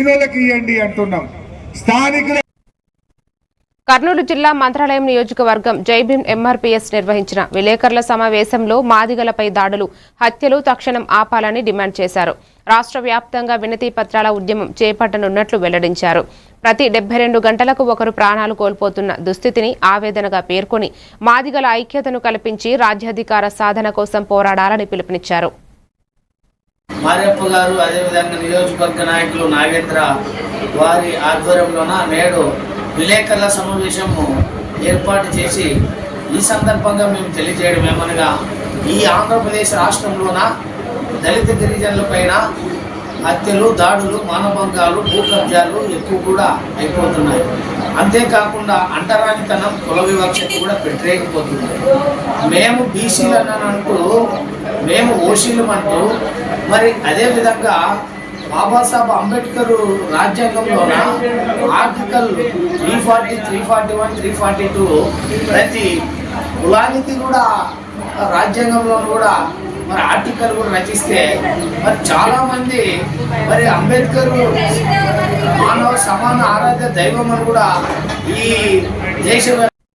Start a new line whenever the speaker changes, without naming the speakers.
ఇవ్వండి అంటున్నాం. స్థానికుల
కర్నూలు జిల్లా మంత్రాలయం నియోజకవర్గం జైభీం ఎంఆర్పీఎస్ నిర్వహించిన విలేకరుల సమావేశంలో మాదిగలపై దాడులు, హత్యలు తక్షణం ఆపాలని డిమాండ్ చేశారు. రాష్ట్ర వ్యాప్తంగా వినతి పత్రాల ఉద్యమం చేపట్టనున్నట్లు వెల్లడించారు. ప్రతి 72 గంటలకు ఒకరు ప్రాణాలు కోల్పోతున్న దుస్థితిని ఆవేదనగా పేర్కొని మాదిగల ఐక్యతను కల్పించి రాజ్యాధికార సాధన కోసం పోరాడాలని పిలుపునిచ్చారు.
మారెప్ప గారు అదేవిధంగా నియోజకవర్గ నాయకులు నాగేంద్ర వారి ఆధ్వర్యంలోన నేడు విలేకరుల సమావేశము ఏర్పాటు చేసి ఈ సందర్భంగా మేము తెలియజేయడం ఏమనగా ఈ ఆంధ్రప్రదేశ్ రాష్ట్రంలోన దళిత గిరిజనులపైన హత్యలు, దాడులు, మానభంగాలు, భూ కబ్జాలు ఎక్కువ కూడా అయిపోతున్నాయి. అంతేకాకుండా అంటరానితనం, కుల వివక్షకు కూడా పెట్టలేకపోతుంది. మేము బీసీలను అంటూ, మేము ఓసీలు అంటూ, మరి అదేవిధంగా బాబాసాహెబ్ అంబేద్కర్ రాజ్యాంగంలోన ఆర్టికల్ 340, 341, 342 ప్రతి కులానికి కూడా రాజ్యాంగంలో కూడా మరి ఆర్టికల్ కూడా రచిస్తే మరి చాలామంది మరి అంబేద్కర్ మానవ సమాన ఆరాధ్య దైవం అని కూడా ఈ దేశ